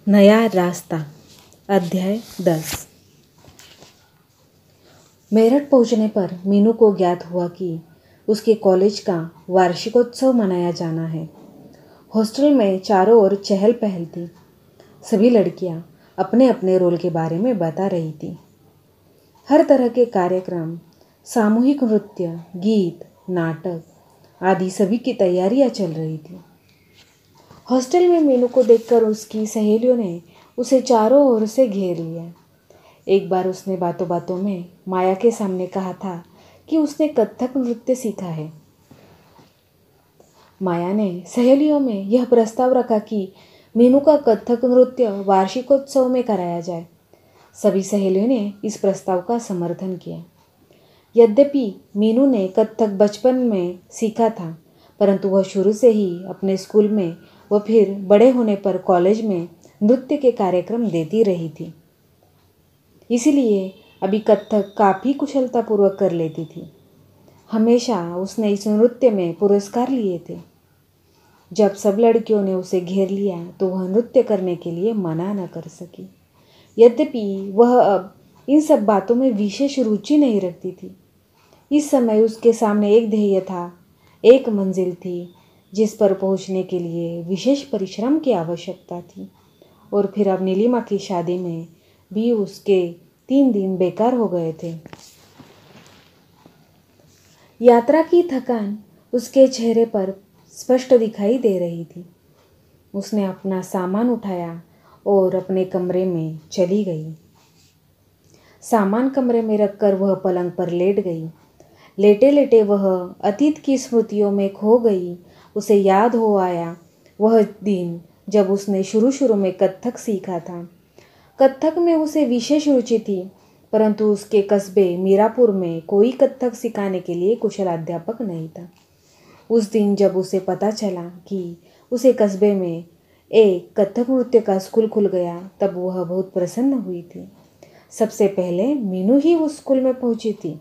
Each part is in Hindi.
नया रास्ता। अध्याय 10। मेरठ पहुंचने पर मीनू को ज्ञात हुआ कि उसके कॉलेज का वार्षिकोत्सव मनाया जाना है। हॉस्टल में चारों ओर चहल पहल थी। सभी लड़कियां अपने अपने रोल के बारे में बता रही थी। हर तरह के कार्यक्रम, सामूहिक नृत्य, गीत, नाटक आदि सभी की तैयारियां चल रही थी। हॉस्टल में मीनू को देखकर उसकी सहेलियों ने उसे चारों ओर से घेर लिया। एक बार उसने बातों बातों में माया के सामने कहा था कि उसने कथक नृत्य सीखा है। माया ने सहेलियों में यह प्रस्ताव रखा कि मीनू का कथक नृत्य वार्षिकोत्सव में कराया जाए। सभी सहेलियों ने इस प्रस्ताव का समर्थन किया। यद्यपि मीनू ने कथक बचपन में सीखा था, परंतु वह शुरू से ही अपने स्कूल में व फिर बड़े होने पर कॉलेज में नृत्य के कार्यक्रम देती रही थी। इसीलिए अभी कथक काफ़ी कुशलतापूर्वक कर लेती थी। हमेशा उसने इस नृत्य में पुरस्कार लिए थे। जब सब लड़कियों ने उसे घेर लिया तो वह नृत्य करने के लिए मना न कर सकी। यद्यपि वह अब इन सब बातों में विशेष रुचि नहीं रखती थी। इस समय उसके सामने एक ध्येय था, एक मंजिल थी जिस पर पहुंचने के लिए विशेष परिश्रम की आवश्यकता थी। और फिर अब नीलिमा की शादी में भी उसके 3 दिन बेकार हो गए थे। यात्रा की थकान उसके चेहरे पर स्पष्ट दिखाई दे रही थी। उसने अपना सामान उठाया और अपने कमरे में चली गई। सामान कमरे में रखकर वह पलंग पर लेट गई। लेटे लेटे वह अतीत की स्मृतियों में खो गई। उसे याद हो आया वह दिन जब उसने शुरू में कथक सीखा था। कथक में उसे विशेष रुचि थी, परंतु उसके कस्बे मीरापुर में कोई कथक सिखाने के लिए कुशल अध्यापक नहीं था। उस दिन जब उसे पता चला कि उसे कस्बे में एक कथक नृत्य का स्कूल खुल गया, तब वह बहुत प्रसन्न हुई थी। सबसे पहले मीनू ही उस स्कूल में पहुंची थी।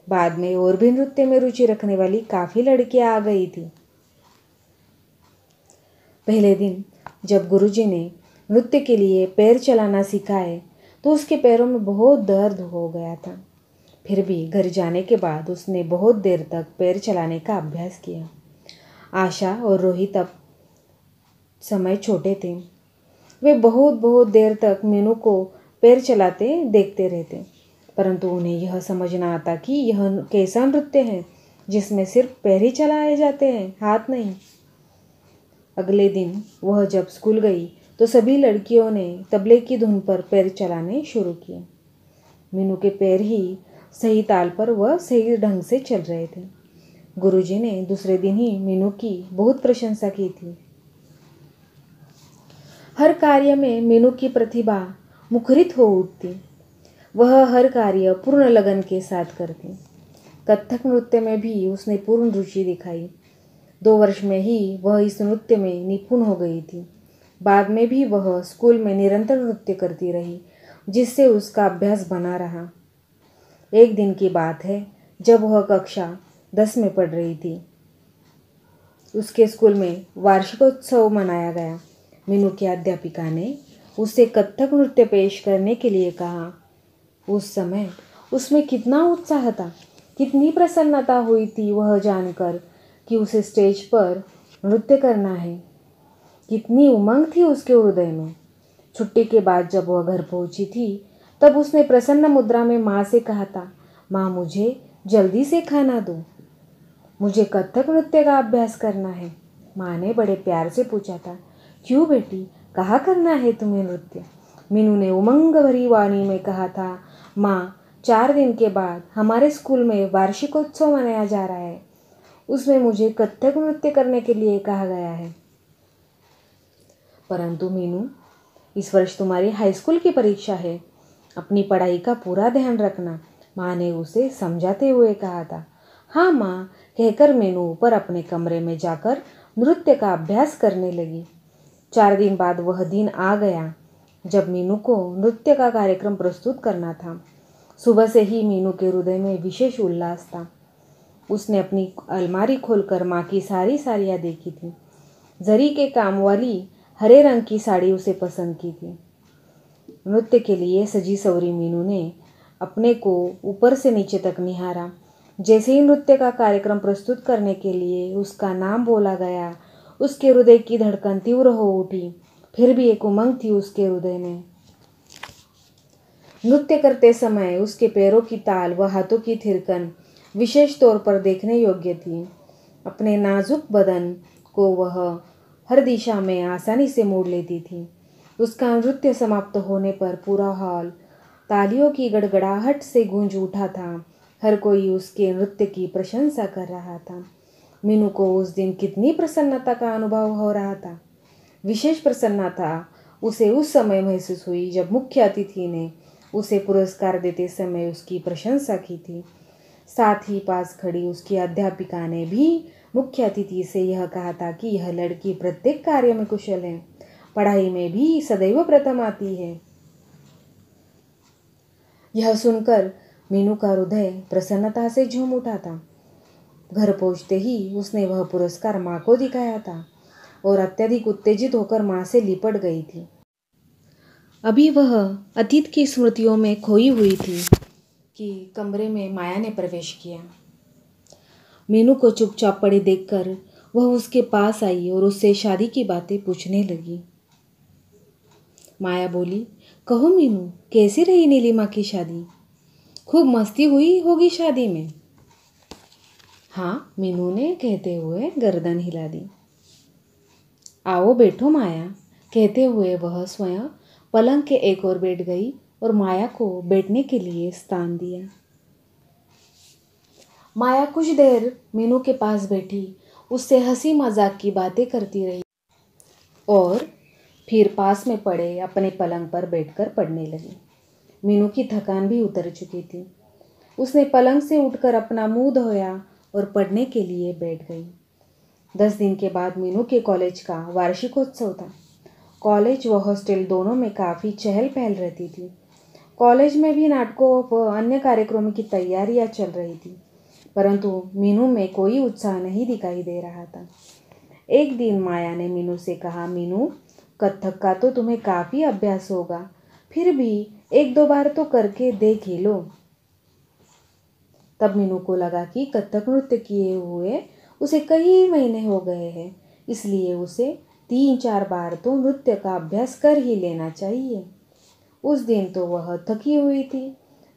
बाद में और भी नृत्य में रुचि रखने वाली काफ़ी लड़कियां आ गई थी। पहले दिन जब गुरुजी ने नृत्य के लिए पैर चलाना सिखाए तो उसके पैरों में बहुत दर्द हो गया था। फिर भी घर जाने के बाद उसने बहुत देर तक पैर चलाने का अभ्यास किया। आशा और रोहित अब समय छोटे थे। वे बहुत देर तक मीनू को पैर चलाते देखते रहते, परंतु उन्हें यह समझ ना आता कि यह कैसा नृत्य है जिसमें सिर्फ पैर ही चलाए जाते हैं, हाथ नहीं। अगले दिन वह जब स्कूल गई तो सभी लड़कियों ने तबले की धुन पर पैर चलाने शुरू किए। मीनू के पैर ही सही ताल पर व सही ढंग से चल रहे थे। गुरुजी ने दूसरे दिन ही मीनू की बहुत प्रशंसा की थी। हर कार्य में मीनू की प्रतिभा मुखरित हो उठती। वह हर कार्य पूर्ण लगन के साथ करती। कथक नृत्य में भी उसने पूर्ण रुचि दिखाई। 2 वर्ष में ही वह इस नृत्य में निपुण हो गई थी। बाद में भी वह स्कूल में निरंतर नृत्य करती रही, जिससे उसका अभ्यास बना रहा। एक दिन की बात है जब वह कक्षा 10 में पढ़ रही थी। उसके स्कूल में वार्षिकोत्सव मनाया गया। मीनू की अध्यापिका ने उसे कथक नृत्य पेश करने के लिए कहा। उस समय उसमें कितना उत्साह था, कितनी प्रसन्नता हुई थी वह जानकर कि उसे स्टेज पर नृत्य करना है। कितनी उमंग थी उसके हृदय में। छुट्टी के बाद जब वह घर पहुंची थी तब उसने प्रसन्न मुद्रा में माँ से कहा था, माँ मुझे जल्दी से खाना दो, मुझे कथक नृत्य का अभ्यास करना है। माँ ने बड़े प्यार से पूछा था, क्यों बेटी, कहाँ करना है तुम्हें नृत्य? मीनू ने उमंग भरी वाणी में कहा था, माँ 4 दिन के बाद हमारे स्कूल में वार्षिकोत्सव मनाया जा रहा है, उसमें मुझे कथक नृत्य करने के लिए कहा गया है। परंतु मीनू, इस वर्ष तुम्हारी हाई स्कूल की परीक्षा है, अपनी पढ़ाई का पूरा ध्यान रखना, माँ ने उसे समझाते हुए कहा था। हाँ माँ, कहकर मीनू ऊपर अपने कमरे में जाकर नृत्य का अभ्यास करने लगी। 4 दिन बाद वह दिन आ गया जब मीनू को नृत्य का कार्यक्रम प्रस्तुत करना था। सुबह से ही मीनू के हृदय में विशेष उल्लास था। उसने अपनी अलमारी खोलकर माँ की सारी साड़ियाँ देखी थी। जरी के काम वाली हरे रंग की साड़ी उसे पसंद की थी। नृत्य के लिए सजी सवरी मीनू ने अपने को ऊपर से नीचे तक निहारा। जैसे ही नृत्य का कार्यक्रम प्रस्तुत करने के लिए उसका नाम बोला गया, उसके हृदय की धड़कन तीव्र हो उठी। फिर भी एक उमंग थी उसके हृदय में। नृत्य करते समय उसके पैरों की ताल व हाथों की थिरकन विशेष तौर पर देखने योग्य थी। अपने नाजुक बदन को वह हर दिशा में आसानी से मोड़ लेती थी। उसका नृत्य समाप्त होने पर पूरा हॉल तालियों की गड़गड़ाहट से गूंज उठा था। हर कोई उसके नृत्य की प्रशंसा कर रहा था। मीनू को उस दिन कितनी प्रसन्नता का अनुभव हो रहा था। विशेष प्रसन्नता उसे उस समय महसूस हुई जब मुख्य अतिथि ने उसे पुरस्कार देते समय उसकी प्रशंसा की थी। साथ ही पास खड़ी उसकी अध्यापिका ने भी मुख्य अतिथि से यह कहा था कि यह लड़की प्रत्येक कार्य में कुशल है, पढ़ाई में भी सदैव प्रथम आती है। यह सुनकर मीनू का हृदय प्रसन्नता से झूम उठा था। घर पहुंचते ही उसने वह पुरस्कार माँ को दिखाया था और अत्यधिक उत्तेजित होकर माँ से लिपट गई थी। अभी वह अतीत की स्मृतियों में खोई हुई थी कि कमरे में माया ने प्रवेश किया। मीनू को चुपचाप पड़ी देखकर वह उसके पास आई और उससे शादी की बातें पूछने लगी। माया बोली, कहो मीनू, कैसी रही नीलिमा की शादी? खूब मस्ती हुई होगी शादी में। हाँ, मीनू ने कहते हुए गर्दन हिला दी। आओ बैठो माया, कहते हुए वह स्वयं पलंग के एक ओर बैठ गई और माया को बैठने के लिए स्थान दिया। माया कुछ देर मीनू के पास बैठी, उससे हंसी मजाक की बातें करती रही और फिर पास में पड़े अपने पलंग पर बैठकर पढ़ने लगी। मीनू की थकान भी उतर चुकी थी। उसने पलंग से उठकर अपना मुंह धोया और पढ़ने के लिए बैठ गई। 10 दिन के बाद मीनू के कॉलेज का वार्षिकोत्सव था। कॉलेज व हॉस्टल दोनों में काफ़ी चहल पहल रहती थी। कॉलेज में भी नाटकों व अन्य कार्यक्रमों की तैयारियां चल रही थी, परंतु मीनू में कोई उत्साह नहीं दिखाई दे रहा था। एक दिन माया ने मीनू से कहा, मीनू, कथक का तो तुम्हें काफ़ी अभ्यास होगा, फिर भी 1-2 बार तो करके देख ही लो। तब मीनू को लगा कि कथक नृत्य किए हुए उसे कई महीने हो गए हैं, इसलिए उसे 3-4 बार तो नृत्य का अभ्यास कर ही लेना चाहिए। उस दिन तो वह थकी हुई थी।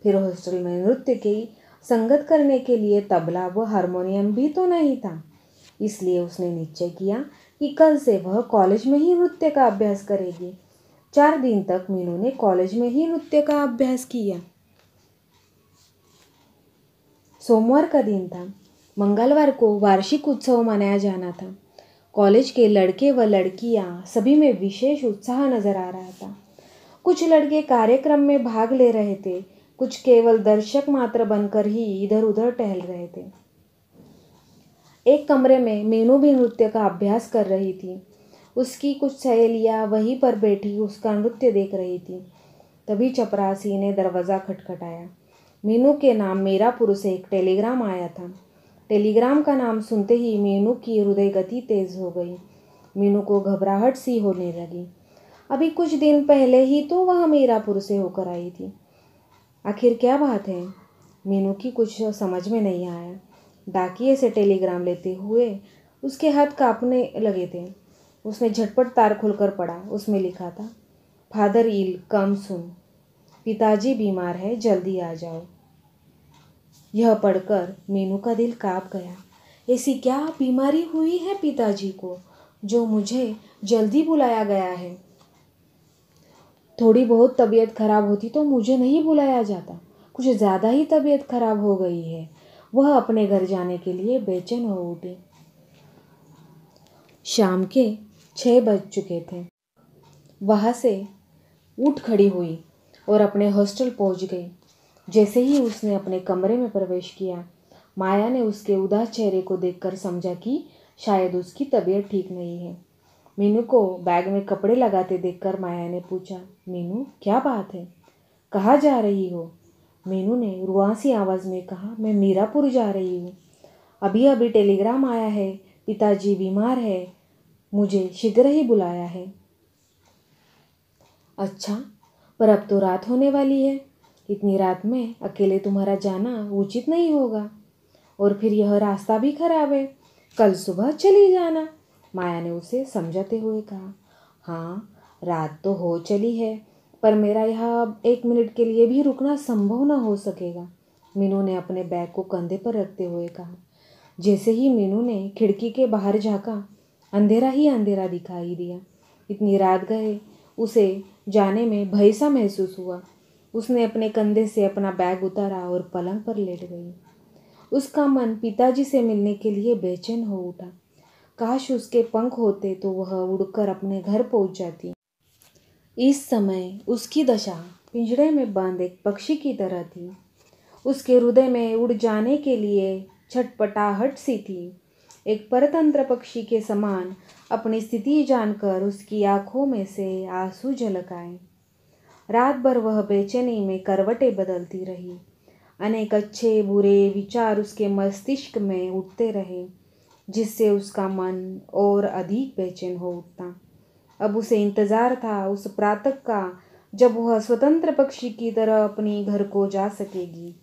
फिर हॉस्टल में नृत्य की संगत करने के लिए तबला व हारमोनियम भी तो नहीं था, इसलिए उसने निश्चय किया कि कल से वह कॉलेज में ही नृत्य का अभ्यास करेगी। 4 दिन तक मीनू ने कॉलेज में ही नृत्य का अभ्यास किया। सोमवार का दिन था। मंगलवार को वार्षिक उत्सव मनाया जाना था। कॉलेज के लड़के व लड़कियां सभी में विशेष उत्साह नजर आ रहा था। कुछ लड़के कार्यक्रम में भाग ले रहे थे, कुछ केवल दर्शक मात्र बनकर ही इधर उधर टहल रहे थे। एक कमरे में मीनू भी नृत्य का अभ्यास कर रही थी। उसकी कुछ सहेलियां वहीं पर बैठी उसका नृत्य देख रही थी। तभी चपरासी ने दरवाज़ा खटखटाया। मीनू के नाम मीरापुर से एक टेलीग्राम आया था। टेलीग्राम का नाम सुनते ही मीनू की हृदय गति तेज हो गई। मीनू को घबराहट सी होने लगी। अभी कुछ दिन पहले ही तो वह मीरापुर से होकर आई थी। आखिर क्या बात है? मीनू की कुछ समझ में नहीं आया। डाकिये से टेलीग्राम लेते हुए उसके हाथ कांपने लगे थे। उसने झटपट तार खोलकर पढ़ा। उसमें लिखा था, फादर इल कम सुन, पिताजी बीमार है, जल्दी आ जाओ। यह पढ़कर मीनू का दिल कांप गया। ऐसी क्या बीमारी हुई है पिताजी को जो मुझे जल्दी बुलाया गया है? थोड़ी बहुत तबीयत खराब होती तो मुझे नहीं बुलाया जाता। कुछ ज़्यादा ही तबीयत खराब हो गई है। वह अपने घर जाने के लिए बेचैन हो उठी। शाम के 6 बज चुके थे। वहाँ से उठ खड़ी हुई और अपने हॉस्टल पहुँच गई। जैसे ही उसने अपने कमरे में प्रवेश किया, माया ने उसके उदास चेहरे को देखकर समझा कि शायद उसकी तबीयत ठीक नहीं है। मीनू को बैग में कपड़े लगाते देखकर माया ने पूछा, मीनू, क्या बात है? कहाँ जा रही हो? मीनू ने रुआसी आवाज़ में कहा, मैं मीरापुर जा रही हूँ। अभी टेलीग्राम आया है, पिताजी बीमार है, मुझे शीघ्र ही बुलाया है। अच्छा, पर अब तो रात होने वाली है। इतनी रात में अकेले तुम्हारा जाना उचित नहीं होगा। और फिर यह रास्ता भी खराब है। कल सुबह चली जाना, माया ने उसे समझाते हुए कहा। हाँ, रात तो हो चली है, पर मेरा यहाँ अब 1 मिनट के लिए भी रुकना संभव न हो सकेगा, मीनू ने अपने बैग को कंधे पर रखते हुए कहा। जैसे ही मीनू ने खिड़की के बाहर झाँका, अंधेरा ही अंधेरा दिखाई दिया। इतनी रात गए उसे जाने में भय सा महसूस हुआ। उसने अपने कंधे से अपना बैग उतारा और पलंग पर लेट गई। उसका मन पिताजी से मिलने के लिए बेचैन हो उठा। काश उसके पंख होते तो वह उड़कर अपने घर पहुंच जाती। इस समय उसकी दशा पिंजड़े में बंद एक पक्षी की तरह थी। उसके हृदय में उड़ जाने के लिए छटपटाहट सी थी। एक परतंत्र पक्षी के समान अपनी स्थिति जानकर उसकी आंखों में से आंसू झलक आए। रात भर वह बेचैनी में करवटें बदलती रही। अनेक अच्छे बुरे विचार उसके मस्तिष्क में उठते रहे, जिससे उसका मन और अधिक बेचैन हो उठता। अब उसे इंतजार था उस प्रातः का, जब वह स्वतंत्र पक्षी की तरह अपनी घर को जा सकेगी।